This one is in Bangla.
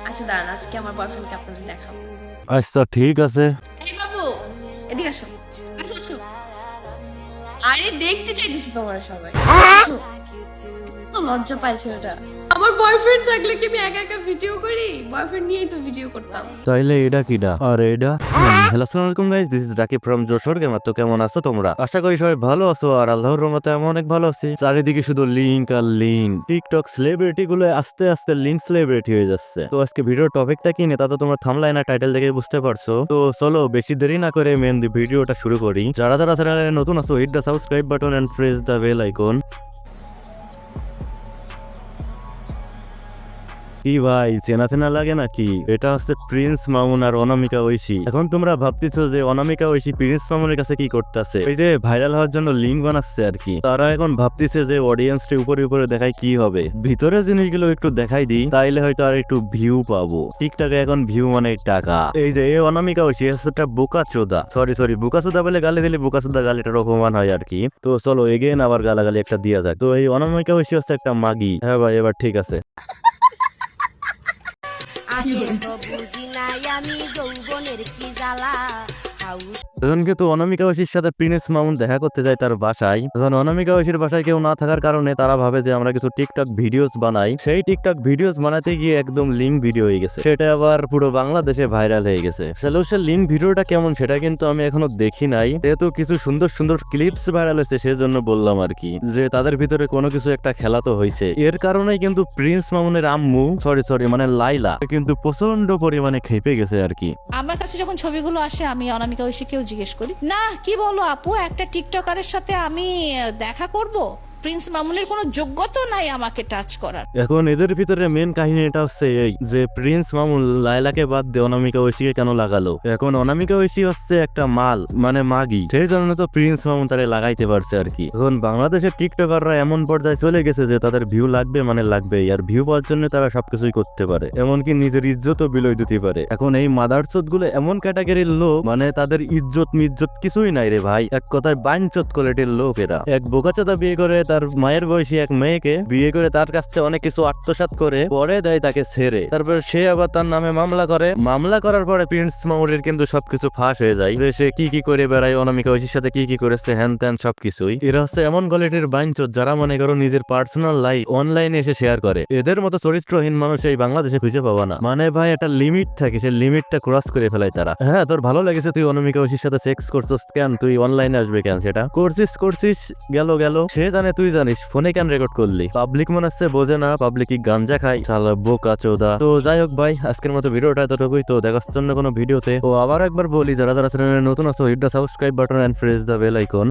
আচ্ছা দাঁড়ান, আজকে আমার বয়ফ্রেন্ডকে আপনাদের দেখাবো। আচ্ছা ঠিক আছে। এই বাবু, এদিকে আসো। আসো আসো। আরে দেখতে চাইতেছি তোমরা সবাই। আসো। তো লজ্জা পায় ছেলেটা। আমার বয়ফ্রেন্ড থাকলে কি আমি একা একা ভিডিও করি? বয়ফ্রেন্ড নিয়েই তো ভিডিও করতাম। তাইলে এটা কিডা? আর এটা হ্যালো, আসসালামু আলাইকুম guys, this is Rakib from Jessore gamer. তো কেমন আছো তোমরা? আশা করি সবাই ভালো আছো, আর আল্লাহর রহমতে আমি অনেক ভালো আছি। চারিদিকে শুধু লিংক আর লিংক। টিকটক সেলিব্রিটি গুলো আস্তে আস্তে লিংক সেলিব্রিটি হয়ে যাচ্ছে। তো আজকে ভিডিওর টপিকটা কি নিয়ে তা তো তোমরা থাম্বনেল আর টাইটেল দেখে বুঝতে পারছো। তো চলো বেশি দেরি না করে মেন ভিডিওটা শুরু করি। যারা যারা চ্যানেলে নতুন আছো, hit the subscribe button and press the bell icon. কি ভাই, চেনা চেনা লাগে নাকি? এটা হচ্ছে প্রিন্স মামুন আর অনামিকা ঐশী। এখন তোমরা ভাবতেছো যে অনামিকা ঐশী প্রিন্স মামুনের কাছে কি করতেছে, ওই যে ভাইরাল হওয়ার জন্য লিঙ্ক বানাচ্ছে আর কি। তারা এখন ভাবতেছে যে অডিয়েন্সটি উপরে উপরে দেখায় কি হবে, ভিতরের জিনিসগুলো একটু দেখাই দিই, তাইলে হয়তো আর একটু ভিউ পাবো। টিকটকে এখন ভিউ মানে টাকা। এই যে অনামিকা ঐশী হচ্ছে বোকা চোদা, সরি বোকা চোদা বলে গালি দিলে বোকা চোদা গালিটার অপমান হয় আর কি। তো চলো এগেন আবার গালাগালি একটা দিয়া যাক। তো এই অনামিকা ঐশী হচ্ছে একটা মাগি। হ্যাঁ ভাই, এবার ঠিক আছে। আগে তো বুঝি নাই আমি যৌবনের কি জ্বালা তখন কিন্তু অনামিকা ঐশীর সাথে প্রিন্স মামুন দেখা করতে যায় তার বাসায়। তখন অনামিকা ঐশীর বাসায় কেউ না থাকার কারণে তারা ভাবে যে আমরা কিছু টিকটক ভিডিওস বানাই। সেই টিকটক ভিডিওস বানাতে গিয়ে একদম লিঙ্ক ভিডিও হয়ে গেছে, সেটা আবার পুরো বাংলাদেশে ভাইরাল হয়ে গেছে। সে লিঙ্ক ভিডিওটা কেমন সেটা কিন্তু আমি এখনো দেখি নাই, যেহেতু কিছু সুন্দর সুন্দর ক্লিপস ভাইরাল হয়েছে সেজন্য বললাম আর কি, যে তাদের ভিতরে কোনো কিছু একটা খেলা তো হয়েছে। এর কারণেই কিন্তু প্রিন্স মামুনের আম্মু সরি মানে লাইলা কিন্তু প্রচন্ড পরিমাণে খেপে গেছে আর কি। আমার কাছে যখন ছবিগুলো আসে আমি অনামিকা ঐশীকেও জিজ্ঞেস করি, না কি বলো আপু, একটা টিকটকারের সাথে আমি দেখা করব? প্রিন্স মামুনের কোনো যোগ্যতা নাই আমাকে টাচ করার। এখন এদের ভিতরে মেন কাহিনী এটা হচ্ছে এই যে প্রিন্স মামুন লাইলাকে বাদ দিয়ে অনামিকা ঐশীকে কেন লাগালো। এখন অনামিকা ঐশী হচ্ছে একটা মাল মানে মাগি, সেই জন্য তো প্রিন্স মামুন তারে লাগাইতে পারছে আর কি। এখন বাংলাদেশের টিকটকাররা এমন পর্যায়ে চলে গেছে যে তাদের ভিউ লাগবে মানে লাগবেই, আর ভিউ পাওয়ার জন্য তারা সবকিছুই করতে পারে, এমনকি নিজের ইজ্জতও বিলয় দিতে পারে। এখন এই মাদারচোদ গুলো এমন ক্যাটাগরির লোক, মানে তাদের ইজ্জত মিজ্জত কিছুই নাই রে ভাই, এক কথায় বাইনচোদ কোয়ালিটির লোক এরা। এক বোকাচোদা বিয়ে করে তার মায়ের বয়সী এক মেয়েকে বিয়ে করে তার কাছ থেকে অনেক কিছু আত্মসাৎ করে পরে দেয় তাকে ছেড়ে, তারপর সে আবার তার নামে মামলা করে। মামলা করার পরে প্রিন্স মামুনের কিন্তু সবকিছু ফাঁস হয়ে যায়, যে সে কি করে বেড়ায়, অনামিকা ঐশীর সাথে কি করেছে, হ্যান ত্যান সবকিছুই। এরা হচ্ছে এমন কোয়ালিটির বাইনচোদ যারা মনে করো নিজের পার্সোনাল লাইফ অনলাইনে এসে শেয়ার করে। এদের মতো চরিত্রহীন মানুষ এই বাংলাদেশে খুঁজে পাবা না। মানে ভাই একটা লিমিট থাকে, সে লিমিটটা ক্রস করে ফেলায় তারা। হ্যাঁ, তোর ভালো লেগেছে, তুই অনামিকা ঐশীর সাথে সেক্স করছিস কেন, তুই অনলাইনে আসবে কেন, সেটা করছিস গেল সে জানে, তুই জানিস, ফোনে কেন রেকর্ড করলি? পাবলিক মনে হচ্ছে বোঝে না, পাবলিক কি গাঞ্জা খায়, শালা বোকা চোদা। তো যাই হোক ভাই, আজকের মতো ভিডিওটা এতটুকুই। তো দেখার জন্য কোনো ভিডিওতে। তো আবার একবার বলি, যারা যারা চ্যানেলে নতুন আছো, hit the subscribe button and press the bell icon.